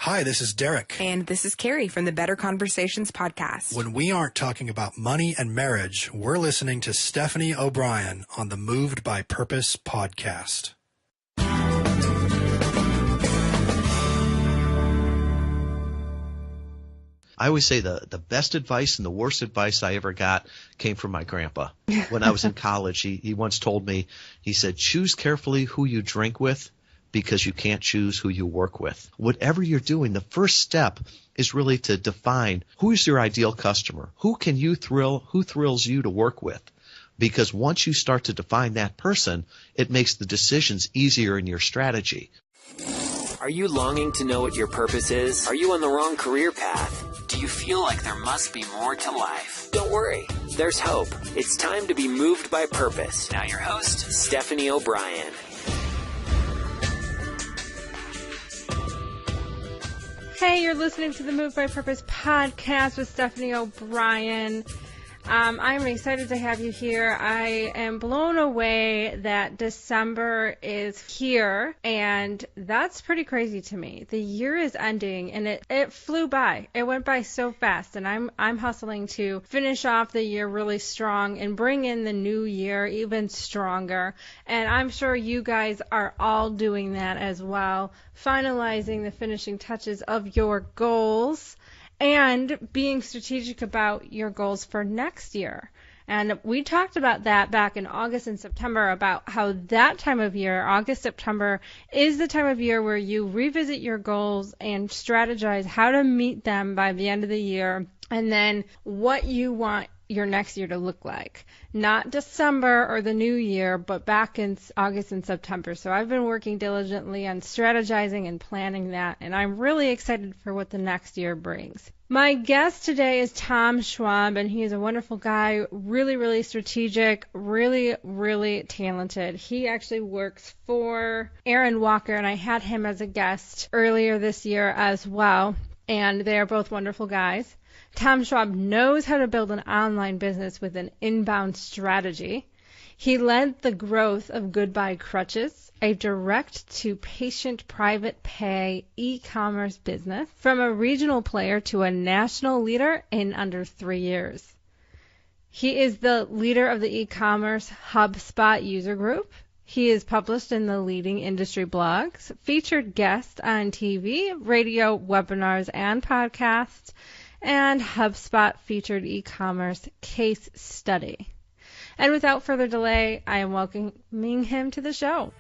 Hi, this is Derek. And this is Carrie from the Better Conversations podcast. When we aren't talking about money and marriage, we're listening to Stephanie O'Brien on the Moved by Purpose podcast. I always say the best advice and the worst advice I ever got came from my grandpa. When I was in college, he once told me, he said, choose carefully who you drink with, because you can't choose who you work with. Whatever you're doing, the first step is really to define who is your ideal customer. Who can you thrill? Who thrills you to work with? Because once you start to define that person, it makes the decisions easier in your strategy. Are you longing to know what your purpose is? Are you on the wrong career path? Do you feel like there must be more to life? Don't worry, there's hope. It's time to be moved by purpose. Now your host, Stephanie O'Brien. Hey, you're listening to the Move by Purpose podcast with Stephanie O'Brien. I'm excited to have you here. I am blown away that December is here, and that's pretty crazy to me. The year is ending, and it flew by. It went by so fast, and I'm hustling to finish off the year really strong and bring in the new year even stronger. And I'm sure you guys are all doing that as well, finalizing the finishing touches of your goals and being strategic about your goals for next year. And we talked about that back in August and September, about how that time of year, August, September, is the time of year where you revisit your goals and strategize how to meet them by the end of the year, and then what you want your next year to look like. Not December or the new year, but back in August and September. So I've been working diligently on strategizing and planning that, and I'm really excited for what the next year brings. My guest today is Tom Schwab, and he is a wonderful guy, really, really strategic, really, really talented. He actually works for Aaron Walker, and I had him as a guest earlier this year as well, and they are both wonderful guys. Tom Schwab knows how to build an online business with an inbound strategy. He led the growth of Goodbye Crutches, a direct-to-patient private pay e-commerce business, from a regional player to a national leader in under 3 years. He is the leader of the e-commerce HubSpot user group. He is published in the leading industry blogs, featured guest on TV, radio, webinars, and podcasts, and HubSpot featured e-commerce case study. And without further delay, I am welcoming him to the show.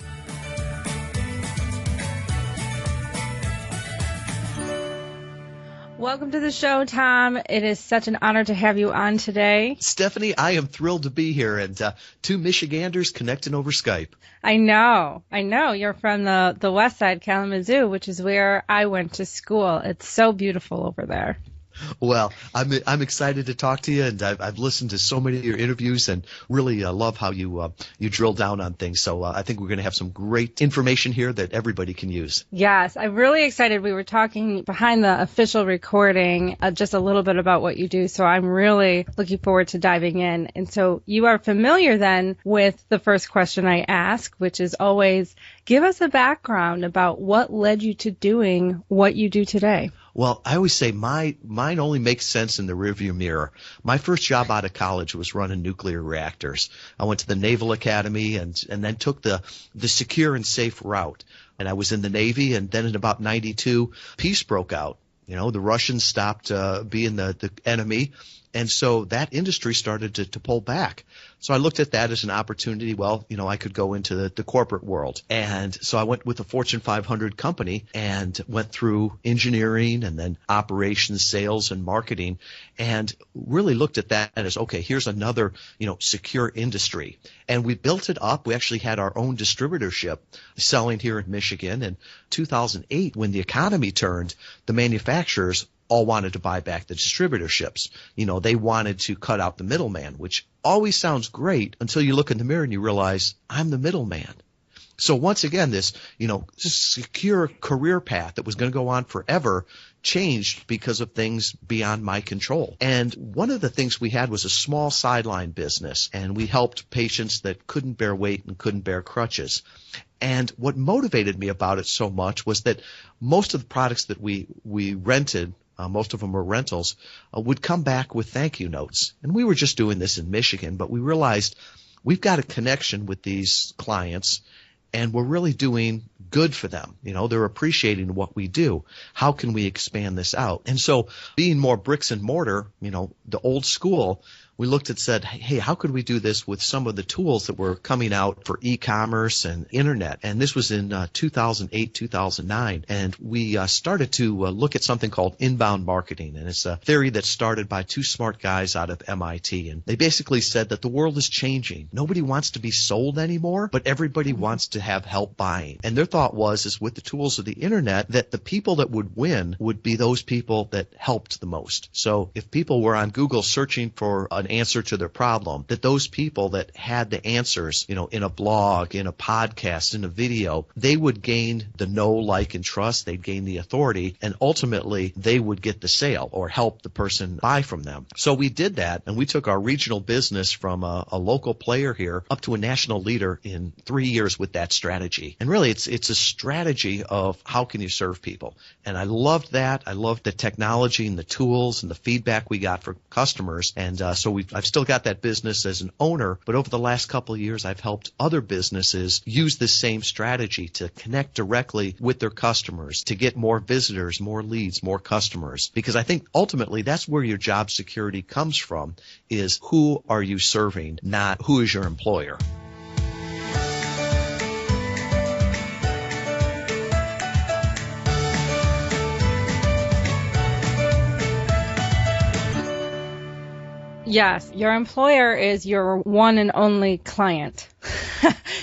Welcome to the show, Tom. It is such an honor to have you on today. Stephanie, I am thrilled to be here, and two Michiganders connecting over Skype. I know. You're from the west side, Kalamazoo, which is where I went to school. It's so beautiful over there. Well, I'm excited to talk to you, and I've listened to so many of your interviews and really love how you drill down on things. So I think we're going to have some great information here that everybody can use. Yes, I'm really excited. We were talking behind the official recording just a little bit about what you do, so I'm really looking forward to diving in. And so you are familiar then with the first question I ask, which is always, give us a background about what led you to doing what you do today. Well, I always say mine only makes sense in the rearview mirror. My first job out of college was running nuclear reactors. I went to the Naval Academy and then took the secure and safe route. And I was in the Navy, and then in about 92, peace broke out. You know, the Russians stopped being the enemy, and so that industry started to pull back. So I looked at that as an opportunity. Well, you know, I could go into the corporate world. And so I went with a Fortune 500 company and went through engineering and then operations, sales, and marketing, and really looked at that as, okay, here's another, secure industry. And we built it up. We actually had our own distributorship selling here in Michigan. In 2008, when the economy turned, the manufacturers all wanted to buy back the distributorships. They wanted to cut out the middleman, which always sounds great until you look in the mirror and you realize I'm the middleman. So once again, this secure career path that was going to go on forever changed because of things beyond my control. And one of the things we had was a small sideline business, and we helped patients that couldn't bear weight and couldn't bear crutches. And what motivated me about it so much was that most of the products that we rented, most of them were rentals, would come back with thank you notes. And we were just doing this in Michigan, but we realized we've got a connection with these clients and we're really doing good for them. They're appreciating what we do. How can we expand this out? And so being more bricks and mortar, the old school, we looked and said, hey, how could we do this with some of the tools that were coming out for e-commerce and internet? And this was in 2008, 2009. And we started to look at something called inbound marketing. And it's a theory that started by two smart guys out of MIT. And they basically said that the world is changing. Nobody wants to be sold anymore, but everybody wants to have help buying. And their thought is with the tools of the internet, that the people that would win would be those people that helped the most. So if people were on Google searching for an answer to their problem, that those people that had the answers, in a blog, in a podcast, in a video, they would gain the know, like, and trust. They'd gain the authority, and ultimately they would get the sale or help the person buy from them. So we did that, and we took our regional business from a local player here up to a national leader in 3 years with that strategy. And really, it's a strategy of how can you serve people. And I loved that. I loved the technology and the tools and the feedback we got from customers. And so I've still got that business as an owner, but over the last couple of years, I've helped other businesses use this same strategy to connect directly with their customers, to get more visitors, more leads, more customers. Because I think ultimately that's where your job security comes from, is who are you serving, not who is your employer. Yes, your employer is your one and only client.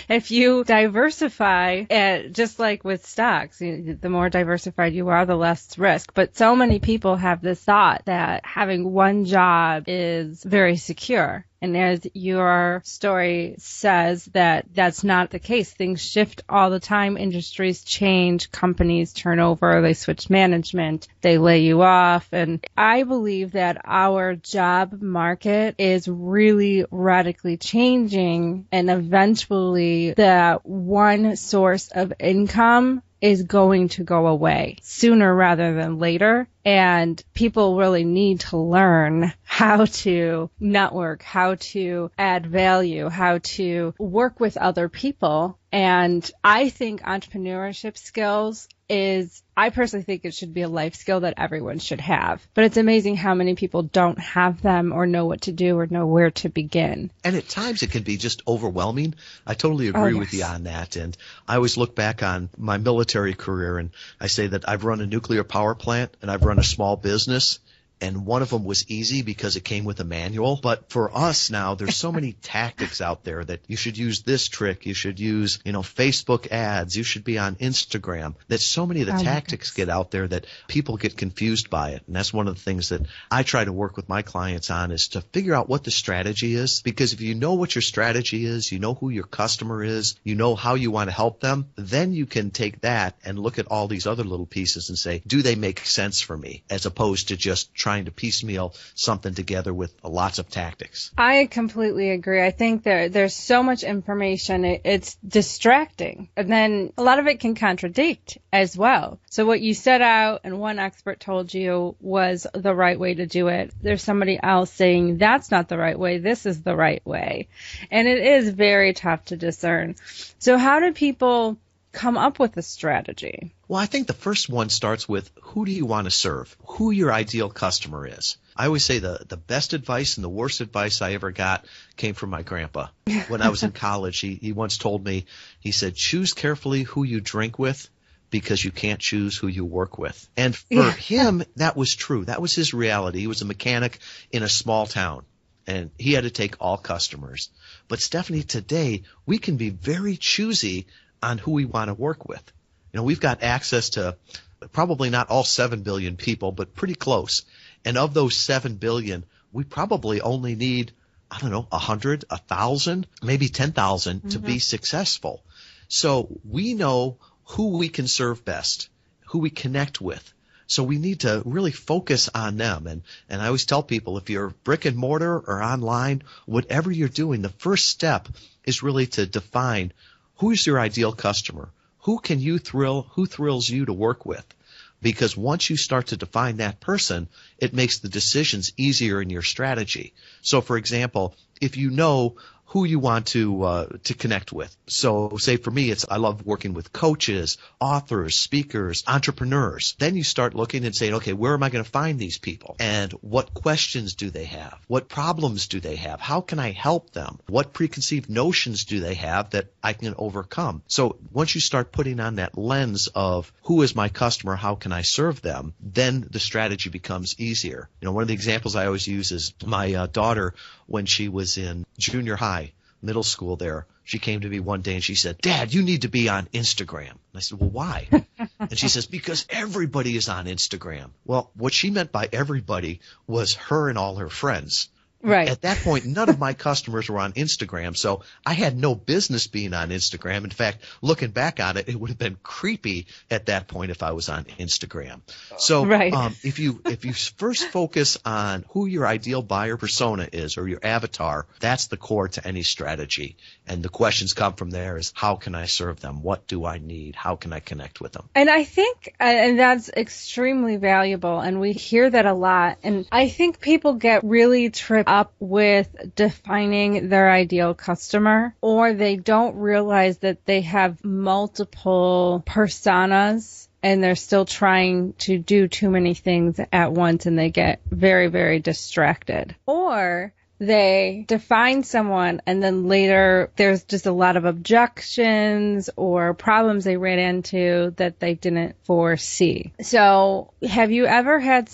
If you diversify, just like with stocks, the more diversified you are, the less risk. But so many people have this thought that having one job is very secure. And as your story says, that's not the case. Things shift all the time. Industries change. Companies turn over. They switch management. They lay you off. And I believe that our job market is really radically changing. And eventually that one source of income is going to go away sooner rather than later. And people really need to learn how to network, how to add value, how to work with other people. And I think entrepreneurship skills I personally think it should be a life skill that everyone should have. But it's amazing how many people don't have them or know what to do or know where to begin. And at times it can be just overwhelming. I totally agree with you on that. And I always look back on my military career and I say that I've run a nuclear power plant and I've run a small business. And one of them was easy because it came with a manual. But for us now, there's so many tactics out there that you should use this trick. You should use, Facebook ads. You should be on Instagram. That so many of the tactics get out there that people get confused by it. And that's one of the things that I try to work with my clients on, is to figure out what the strategy is. Because if you know what your strategy is, you know who your customer is, you know how you want to help them, then you can take that and look at all these other little pieces and say, do they make sense for me? As opposed to just trying to piecemeal something together with lots of tactics. I completely agree. I think there's so much information, it's distracting. And then a lot of it can contradict as well. So what you set out and one expert told you was the right way to do it, there's somebody else saying that's not the right way, this is the right way. And it is very tough to discern. So how do people come up with a strategy? Well, I think the first one starts with, who do you want to serve? Who your ideal customer is. I always say the best advice and the worst advice I ever got came from my grandpa. When I was in college, he once told me, he said, choose carefully who you drink with, because you can't choose who you work with. And for him, that was true. That was his reality. He was a mechanic in a small town, and he had to take all customers. But Stephanie, today, we can be very choosy on who we want to work with. We've got access to probably not all 7 billion people, but pretty close. And of those 7 billion, we probably only need, 100, 1,000, maybe 10,000 to be successful. So we know who we can serve best, who we connect with. So we need to really focus on them. And I always tell people, if you're brick and mortar or online, whatever you're doing, the first step is really to define who's your ideal customer? Who can you thrill? Who thrills you to work with? Because once you start to define that person, it makes the decisions easier in your strategy. So, for example, if you know who you want to connect with. So say for me, I love working with coaches, authors, speakers, entrepreneurs. Then you start looking and saying, okay, where am I going to find these people? And what questions do they have? What problems do they have? How can I help them? What preconceived notions do they have that I can overcome? So once you start putting on that lens of who is my customer, how can I serve them, then the strategy becomes easier. One of the examples I always use is my daughter when she was in junior high, middle school there. She came to me one day and she said, Dad, you need to be on Instagram. And I said, well, why? And she says, because everybody is on Instagram. Well, what she meant by everybody was her and all her friends. Right. At that point, none of my customers were on Instagram, so I had no business being on Instagram. In fact, looking back on it, it would have been creepy at that point if I was on Instagram. So right. if you first focus on who your ideal buyer persona is or your avatar, that's the core to any strategy. And the questions come from there is, how can I serve them? What do I need? How can I connect with them? And I think, and that's extremely valuable, and we hear that a lot. And I think people get really tripped up with defining their ideal customer, or they don't realize that they have multiple personas and they're still trying to do too many things at once and they get very, very distracted. Or they define someone and then later there's just a lot of objections or problems they ran into that they didn't foresee. So have you ever had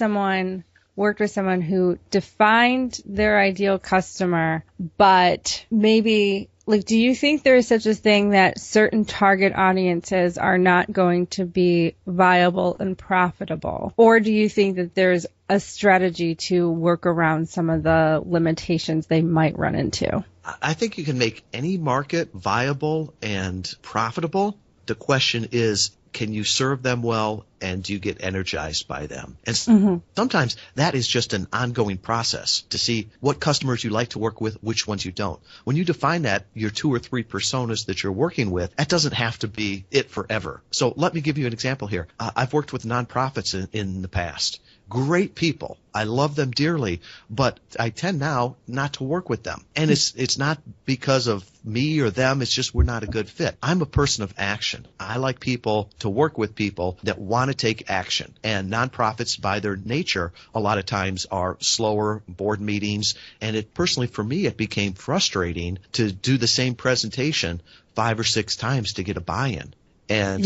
worked with someone who defined their ideal customer, but maybe, do you think there is such a thing that certain target audiences are not going to be viable and profitable? Or do you think that there's a strategy to work around some of the limitations they might run into? I think you can make any market viable and profitable. The question is, can you serve them well, and do you get energized by them? And sometimes that is just an ongoing process to see what customers you like to work with, which ones you don't. When you define that, your 2 or 3 personas that you're working with, that doesn't have to be it forever. So let me give you an example here. I've worked with nonprofits in the past. Great people. I love them dearly, but I tend now not to work with them. And it's not because of me or them. It's just we're not a good fit. I'm a person of action. I like people to work with people that want to take action. And nonprofits, by their nature, a lot of times are slower board meetings. And for me, it became frustrating to do the same presentation 5 or 6 times to get a buy-in. And,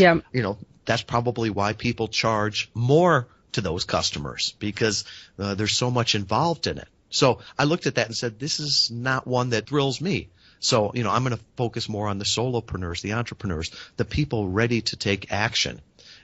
that's probably why people charge more to those customers, because there's so much involved in it. So I looked at that and said, this is not one that thrills me. So, I'm going to focus more on the solopreneurs, the entrepreneurs, the people ready to take action.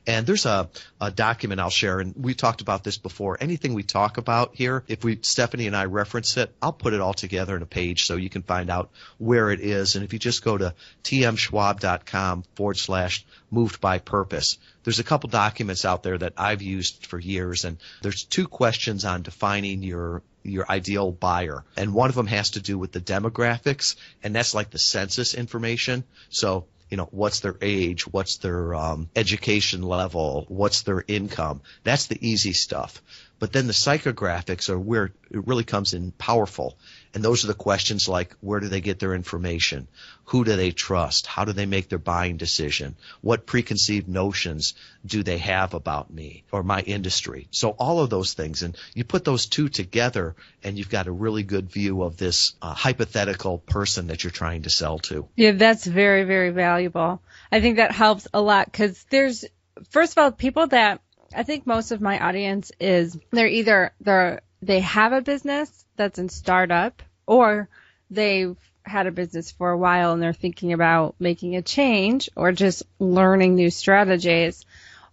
And there's a document I'll share, and we talked about this before. Anything we talk about here, if Stephanie and I reference it, I'll put it all together in a page so you can find out where it is. And if you just go to tmschwab.com/moved by purpose, there's a couple documents out there that I've used for years, and there's 2 questions on defining your ideal buyer. And one of them has to do with the demographics, and that's like the census information. So, what's their age, what's their education level, what's their income. That's the easy stuff. But then the psychographics are where it really comes in powerful. And those are the questions like, where do they get their information? Who do they trust? How do they make their buying decision? What preconceived notions do they have about me or my industry? So all of those things. And you put those 2 together and you've got a really good view of this hypothetical person that you're trying to sell to. Yeah, that's very, very valuable. I think that helps a lot because there's, first of all, people that I think most of my audience is they have a business that's in startup, or they've had a business for a while and they're thinking about making a change or just learning new strategies,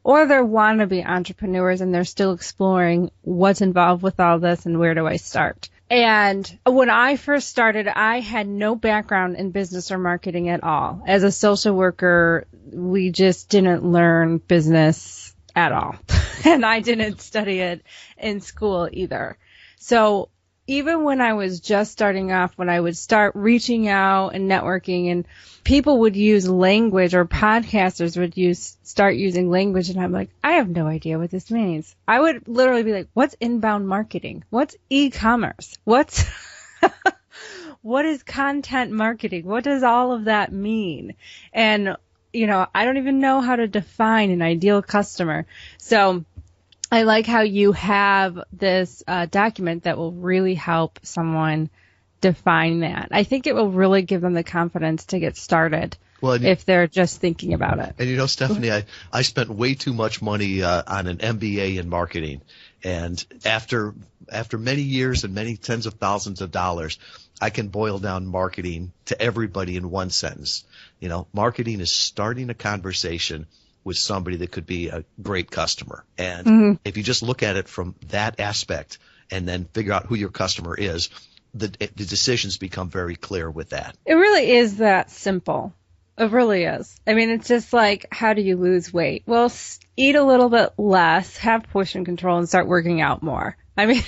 or they're wannabe entrepreneurs and they're still exploring what's involved with all this and where do I start. And when I first started, I had no background in business or marketing at all. As a social worker, we just didn't learn business at all. And I didn't study it in school either. So even when I was just starting off, when I would start reaching out and networking, and people would use language, or podcasters would start using language, and I'm like, I have no idea what this means. I would literally be like, what's inbound marketing? What's e-commerce? What is content marketing? What does all of that mean? And, I don't even know how to define an ideal customer. So I like how you have this document that will really help someone define that. I think it will really give them the confidence to get started if they're just thinking about it. And Stephanie, I spent way too much money on an MBA in marketing. And after many years and many tens of thousands of dollars, I can boil down marketing to everybody in one sentence. Marketing is starting a conversation with somebody that could be a great customer. And if you just look at it from that aspect and then figure out who your customer is, the decisions become very clear with that. It really is that simple. It really is. I mean, it's just like, how do you lose weight? Well, eat a little bit less, have portion control, and start working out more. I mean,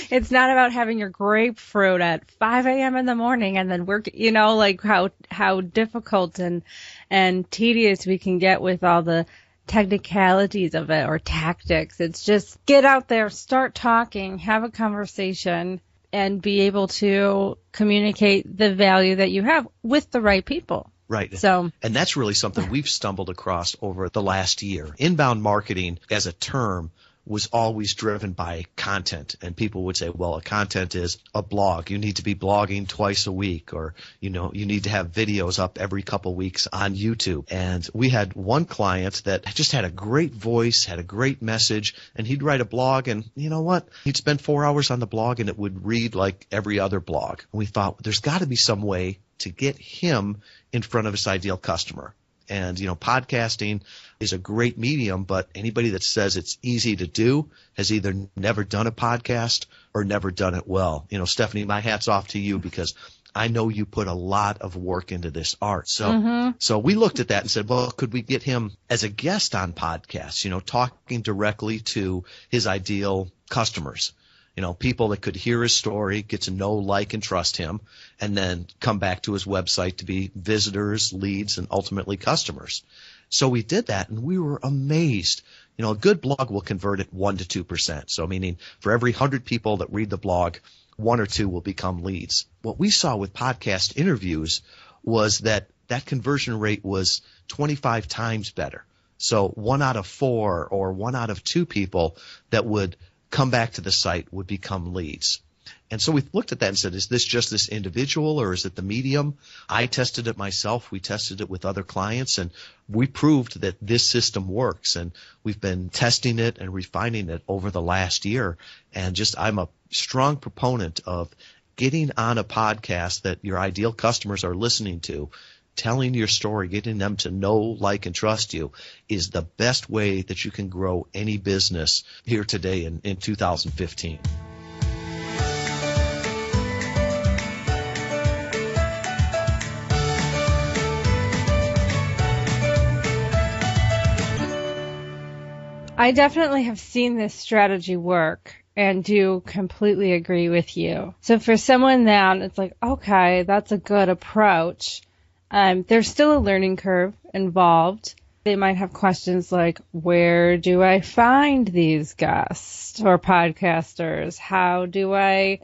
it's not about having your grapefruit at 5 a.m. in the morning and then work, like how difficult and tedious we can get with all the technicalities of it, or tactics. It's just get out there, start talking, have a conversation, and be able to communicate the value that you have with the right people. Right. And that's really something we've stumbled across over the last year. Inbound marketing as a term was always driven by content. And people would say, well, a content is a blog. You need to be blogging twice a week, or, you need to have videos up every couple weeks on YouTube. And we had one client that just had a great voice, had a great message, and he'd write a blog, and you know what? He'd spend 4 hours on the blog and it would read like every other blog. And we thought, there's got to be some way to get him in front of his ideal customer. And, podcasting is a great medium, but anybody that says it's easy to do has either never done a podcast or never done it well. Stephanie, my hat's off to you, because I know you put a lot of work into this art. So we looked at that and said, well, could we get him as a guest on podcasts, talking directly to his ideal customers? People that could hear his story, get to know, like, and trust him, and then come back to his website to be visitors, leads, and ultimately customers. So we did that, and we were amazed. A good blog will convert at 1% to 2%. So meaning for every 100 people that read the blog, 1 or 2 will become leads. What we saw with podcast interviews was that conversion rate was 25 times better. So 1 out of 4 or 1 out of 2 people that would come back to the site would become leads. And so we looked at that and said, is this just this individual, or is it the medium? I tested it myself. We tested it with other clients, and we proved that this system works. And we've been testing it and refining it over the last year. And I'm a strong proponent of getting on a podcast that your ideal customers are listening to. Telling your story, getting them to know, like, and trust you is the best way that you can grow any business here today in 2015. I definitely have seen this strategy work and do completely agree with you. So for someone that it's like, okay, that's a good approach. There's still a learning curve involved. They might have questions like, where do I find these guests or podcasters? How do I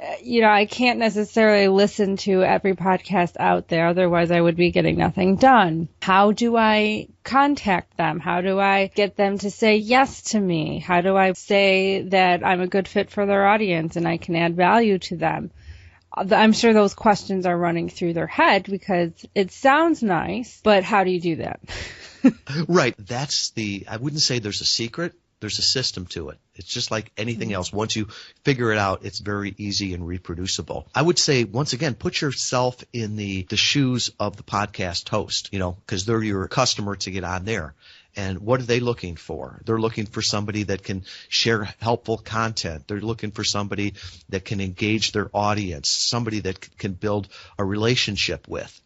can't necessarily listen to every podcast out there. Otherwise, I would be getting nothing done. How do I contact them? How do I get them to say yes to me? How do I say that I'm a good fit for their audience and I can add value to them? I'm sure those questions are running through their head because it sounds nice, but how do you do that? Right. I wouldn't say there's a secret. There's a system to it. It's just like anything else. Once you figure it out, it's very easy and reproducible. I would say, once again, put yourself in the shoes of the podcast host, because they're your customer to get on there. And what are they looking for? They're looking for somebody that can share helpful content. They're looking for somebody that can engage their audience, somebody that can build a relationship with.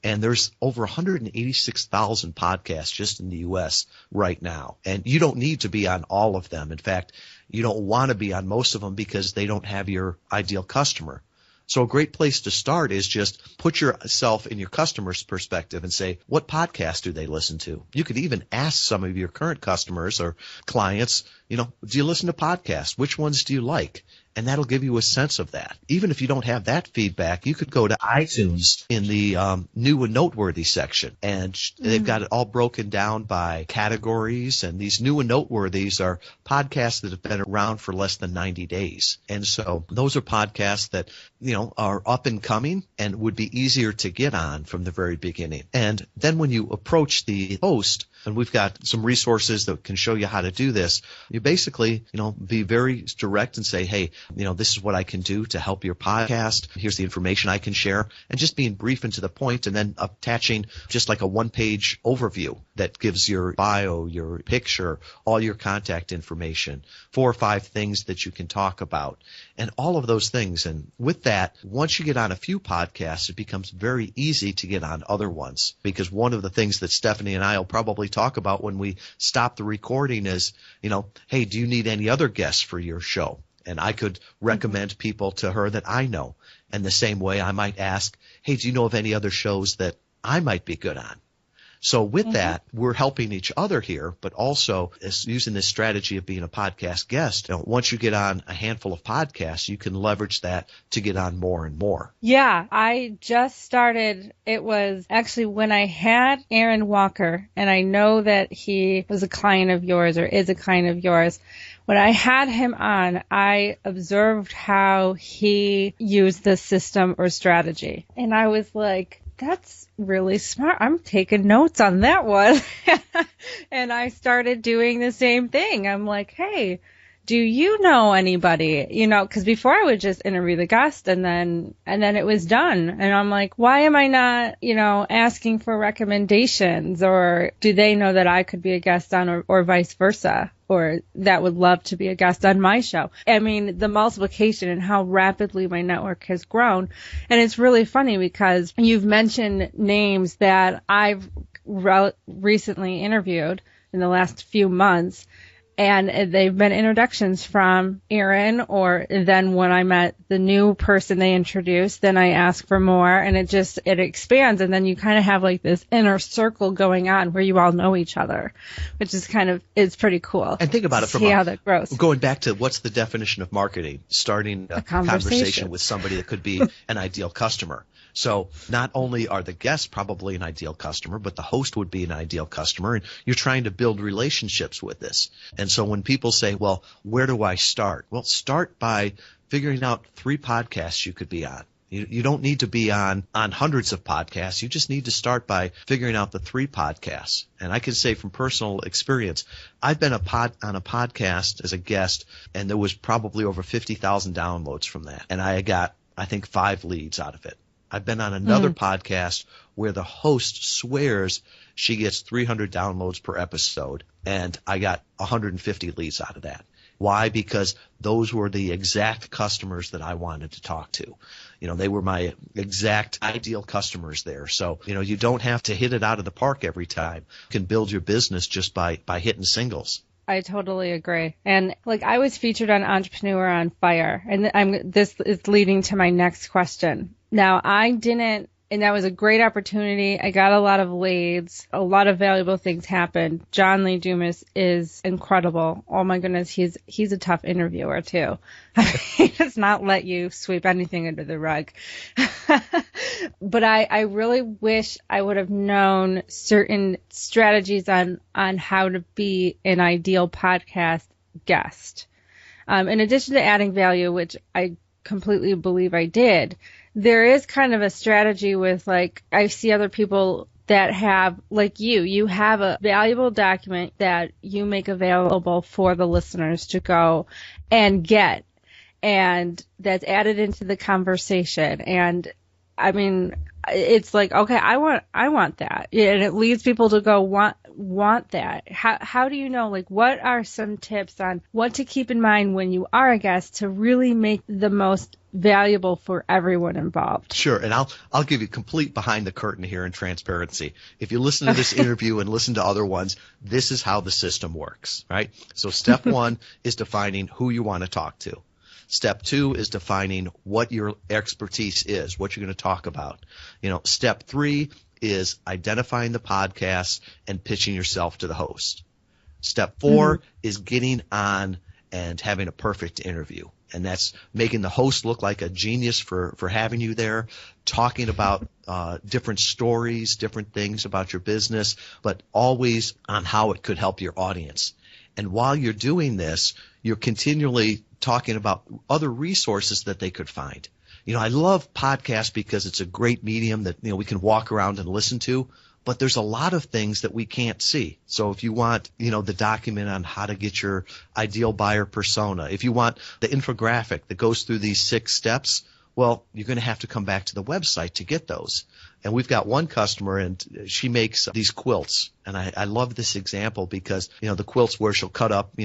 And there's over 186,000 podcasts just in the U.S. right now. And you don't need to be on all of them. In fact, you don't want to be on most of them because they don't have your ideal customer. So a great place to start is just put yourself in your customer's perspective and say, what podcast do they listen to? You could even ask some of your current customers or clients, do you listen to podcasts? Which ones do you like? And that'll give you a sense of that. Even if you don't have that feedback, you could go to iTunes in the new and noteworthy section, and they've got it all broken down by categories. And these new and noteworthies are podcasts that have been around for less than 90 days. And so those are podcasts that, are up and coming and would be easier to get on from the very beginning. And then when you approach the host, and we've got some resources that can show you how to do this, you basically, be very direct and say, hey, this is what I can do to help your podcast. Here's the information I can share. And just being brief and to the point, and then attaching just like a one-page overview that gives your bio, your picture, all your contact information, 4 or 5 things that you can talk about, and all of those things. And with that, once you get on a few podcasts, it becomes very easy to get on other ones. Because one of the things that Stephanie and I will probably talk about when we stop the recording is, hey, do you need any other guests for your show? And I could recommend people to her that I know. And the same way I might ask, hey, do you know of any other shows that I might be good on? So with that, we're helping each other here, but also using this strategy of being a podcast guest. Once you get on a handful of podcasts, you can leverage that to get on more and more. Yeah, I just started. It was actually when I had Aaron Walker, and I know that he was a client of yours or is a client of yours. When I had him on, I observed how he used the system or strategy. And I was like, that's really smart. I'm taking notes on that one. And I started doing the same thing. I'm like, hey, do you know anybody? Because before I would just interview the guest and then it was done. And I'm like, why am I not, asking for recommendations? Or do they know that I could be a guest on or vice versa? Or that would love to be a guest on my show. I mean, the multiplication and how rapidly my network has grown. And it's really funny because you've mentioned names that I've recently interviewed in the last few months. And they've been introductions from Aaron, or then when I met the new person they introduced, then I ask for more, and it expands, and then you kind of have like this inner circle going on where you all know each other, which is it's pretty cool. And think about it from how that grows. Going back to what's the definition of marketing, starting a conversation with somebody that could be an ideal customer. So not only are the guests probably an ideal customer, but the host would be an ideal customer, and you're trying to build relationships with this. And so when people say, well, where do I start? Well, start by figuring out 3 podcasts you could be on. You don't need to be on hundreds of podcasts. You just need to start by figuring out the 3 podcasts. And I can say from personal experience, I've been on a podcast as a guest, and there was probably over 50,000 downloads from that. And I got, I think, 5 leads out of it. I've been on another podcast where the host swears she gets 300 downloads per episode, and I got 150 leads out of that. Why? Because those were the exact customers that I wanted to talk to. They were my exact ideal customers there. So, you don't have to hit it out of the park every time. You can build your business just by hitting singles. I totally agree. And I was featured on Entrepreneur on Fire, and this is leading to my next question. Now, and that was a great opportunity. I got a lot of leads. A lot of valuable things happened. John Lee Dumas is incredible. Oh my goodness, he's a tough interviewer too. He does not let you sweep anything under the rug. But I really wish I would have known certain strategies on how to be an ideal podcast guest. In addition to adding value, which I completely believe I did, there is kind of a strategy with I see other people that have, you have a valuable document that you make available for the listeners to go and get, and that's added into the conversation. And I mean, it's like, okay, I want that. And it leads people to go want that. How do you know, like, what are some tips on what to keep in mind when you are a guest to really make the most valuable for everyone involved? Sure, and I'll give you complete behind the curtain here in transparency. If you listen to this interview and listen to other ones, this is how the system works, right? So step 1 is defining who you want to talk to. Step 2 is defining what your expertise is, what you're going to talk about. Step 3 is identifying the podcast and pitching yourself to the host. Step 4 is getting on and having a perfect interview. And that's making the host look like a genius for having you there, talking about different stories, different things about your business, but always on how it could help your audience. And while you're doing this, you're continually talking about other resources that they could find. I love podcasts because it's a great medium that, we can walk around and listen to, but there's a lot of things that we can't see. So if you want, the document on how to get your ideal buyer persona, if you want the infographic that goes through these 6 steps, well, you're going to have to come back to the website to get those. And we've got one customer, and she makes these quilts. And I love this example because, the quilts where she'll cut up,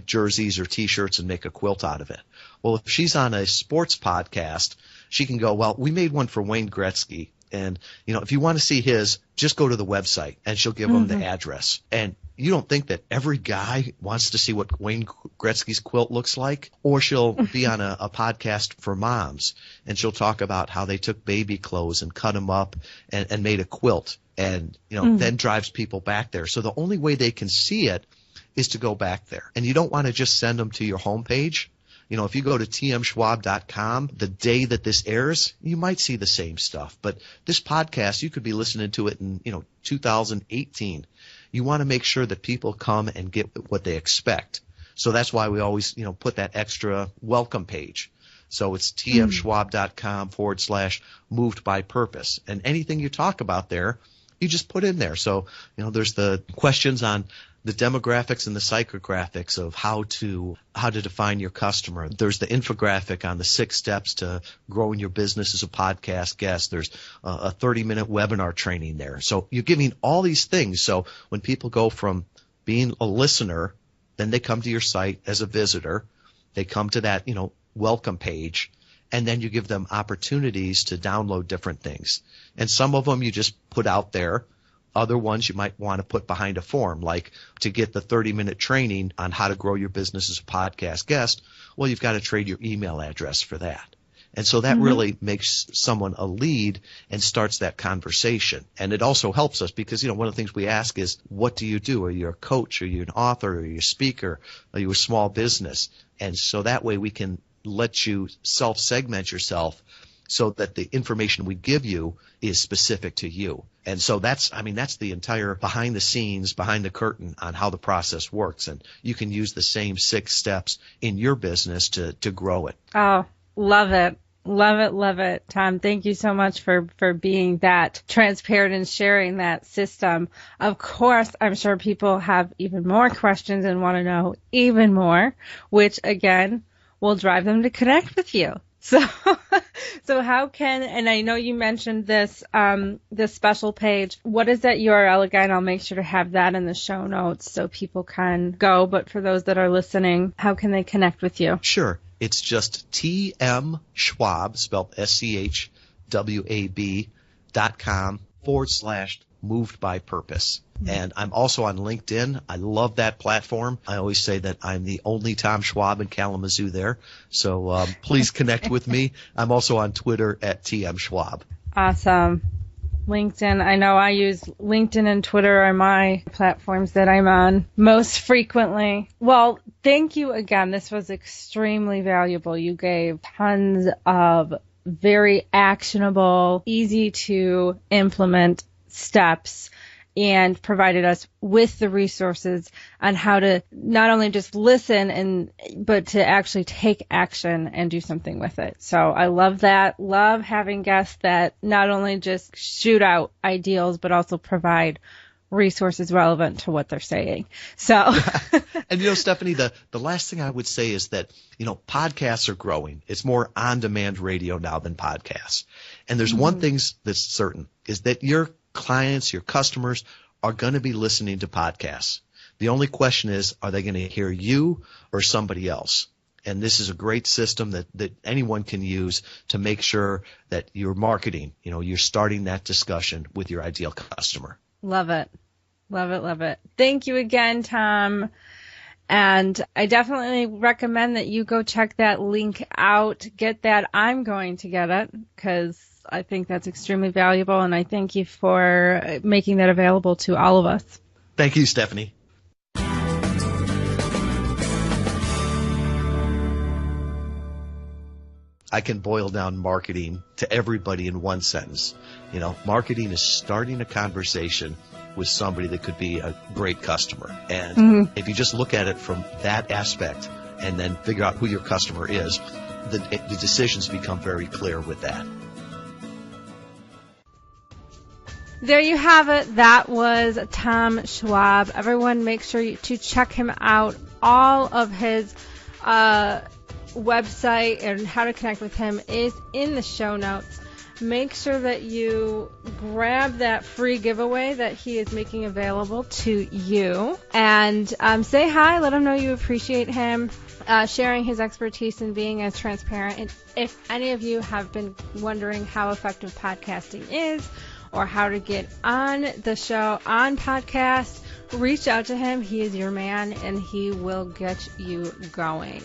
jerseys or T-shirts and make a quilt out of it. Well, if she's on a sports podcast, she can go, well, we made one for Wayne Gretzky. And, if you want to see his, just go to the website, and she'll give them the address. And you don't think that every guy wants to see what Wayne Gretzky's quilt looks like? Or she'll be on a podcast for moms, and she'll talk about how they took baby clothes and cut them up and made a quilt, and, then drives people back there. So the only way they can see it is to go back there. And you don't want to just send them to your homepage. If you go to tmschwab.com, the day that this airs, you might see the same stuff. But this podcast, you could be listening to it in, 2018. You want to make sure that people come and get what they expect. So that's why we always, put that extra welcome page. So it's tmschwab.com/moved by purpose. And anything you talk about there, you just put in there. So, there's the questions on the demographics and the psychographics of how to define your customer. There's the infographic on the 6 steps to growing your business as a podcast guest. There's a 30-minute webinar training there. So you're giving all these things. So when people go from being a listener, then they come to your site as a visitor. They come to that, welcome page, and then you give them opportunities to download different things. And some of them you just put out there. Other ones you might want to put behind a form, like to get the 30-minute training on how to grow your business as a podcast guest. Well, you've got to trade your email address for that. And so that really makes someone a lead and starts that conversation. And it also helps us because, one of the things we ask is, what do you do? Are you a coach? Are you an author? Are you a speaker? Are you a small business? And so that way we can let you self-segment yourself so that the information we give you is specific to you. And so that's the entire behind the scenes, behind the curtain on how the process works. And you can use the same 6 steps in your business to grow it. Oh, love it. Love it. Love it. Tom, thank you so much for being that transparent and sharing that system. Of course, I'm sure people have even more questions and want to know even more, which again will drive them to connect with you. So how can, and I know you mentioned this special page. What is that URL again? I'll make sure to have that in the show notes so people can go. But for those that are listening, how can they connect with you? Sure. It's just tmschwab, spelled SCHWAB.com/moved by purpose. And I'm also on LinkedIn. I love that platform. I always say that I'm the only Tom Schwab in Kalamazoo there. So please connect with me. I'm also on Twitter at tmschwab. Awesome. LinkedIn. I know I use LinkedIn and Twitter are my platforms that I'm on most frequently. Well, thank you again. This was extremely valuable. You gave tons of very actionable, easy to implement steps and provided us with the resources on how to not only just listen but to actually take action and do something with it. So I love that. Love having guests that not only just shoot out ideals but also provide resources relevant to what they're saying. So and Stephanie, the last thing I would say is that podcasts are growing. It's more on-demand radio now than podcasts. And there's one thing that's certain, is that your clients, your customers are going to be listening to podcasts. The only question is, are they going to hear you or somebody else? And this is a great system that anyone can use to make sure that you're marketing, you're starting that discussion with your ideal customer. Love it. Love it. Love it. Thank you again, Tom. And I definitely recommend that you go check that link out. Get that. I'm going to get it because I think that's extremely valuable. And I thank you for making that available to all of us. Thank you, Stephanie. I can boil down marketing to everybody in one sentence. Marketing is starting a conversation with somebody that could be a great customer. And if you just look at it from that aspect and then figure out who your customer is, the decisions become very clear with that. There you have it. That was Tom Schwab. Everyone make sure to check him out. All of his website and how to connect with him is in the show notes. Make sure that you grab that free giveaway that he is making available to you and say hi. Let him know you appreciate him sharing his expertise and being as transparent. And if any of you have been wondering how effective podcasting is or how to get on the show on podcast, reach out to him. He is your man and he will get you going.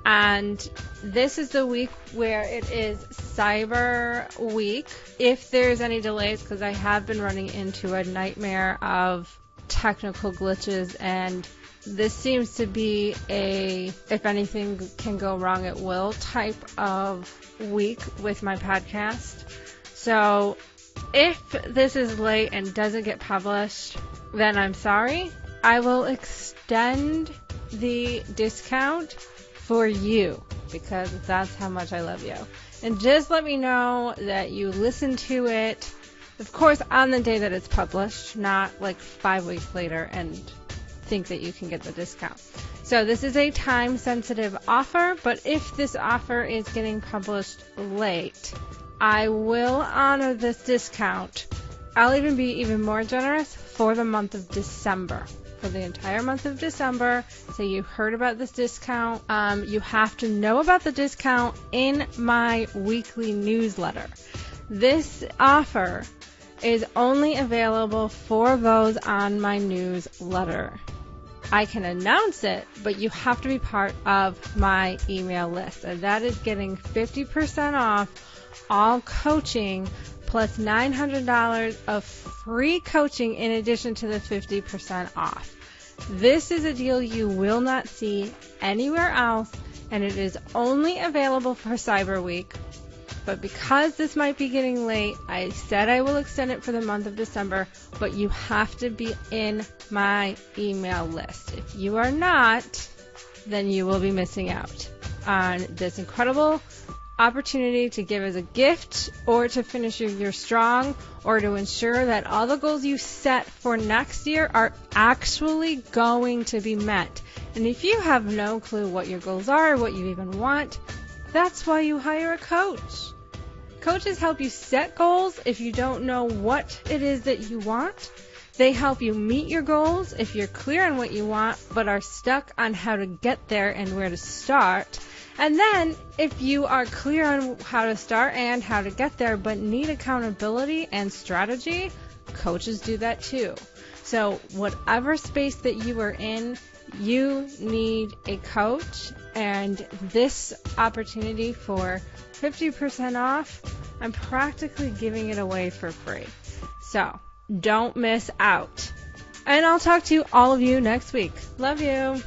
And this is the week where it is Cyber Week. If there's any delays, because I have been running into a nightmare of technical glitches, and this seems to be a, if anything can go wrong, it will type of week with my podcast. So if this is late and doesn't get published, then I'm sorry. I will extend the discount for you, because that's how much I love you. And just let me know that you listen to it, of course, on the day that it's published, not like 5 weeks later and think that you can get the discount. So this is a time-sensitive offer, but if this offer is getting published late, I will honor this discount. I'll even be even more generous for the month of December. For the entire month of December. So you heard about this discount. You have to know about the discount in my weekly newsletter. This offer is only available for those on my newsletter. I can announce it, but you have to be part of my email list. And that is getting 50% off all coaching plus $900 of free coaching in addition to the 50% off. This is a deal you will not see anywhere else, and it is only available for Cyber Week. But because this might be getting late, I said I will extend it for the month of December, but you have to be in my email list. If you are not, then you will be missing out on this incredible opportunity to give as a gift or to finish your year strong or to ensure that all the goals you set for next year are actually going to be met. And if you have no clue what your goals are, what you even want, that's why you hire a coach. Coaches help you set goals if you don't know what it is that you want. They help you meet your goals if you're clear on what you want but are stuck on how to get there and where to start. And then, if you are clear on how to start and how to get there, but need accountability and strategy, coaches do that too. So, whatever space that you are in, you need a coach. And this opportunity for 50% off, I'm practically giving it away for free. So, don't miss out. And I'll talk to all of you next week. Love you.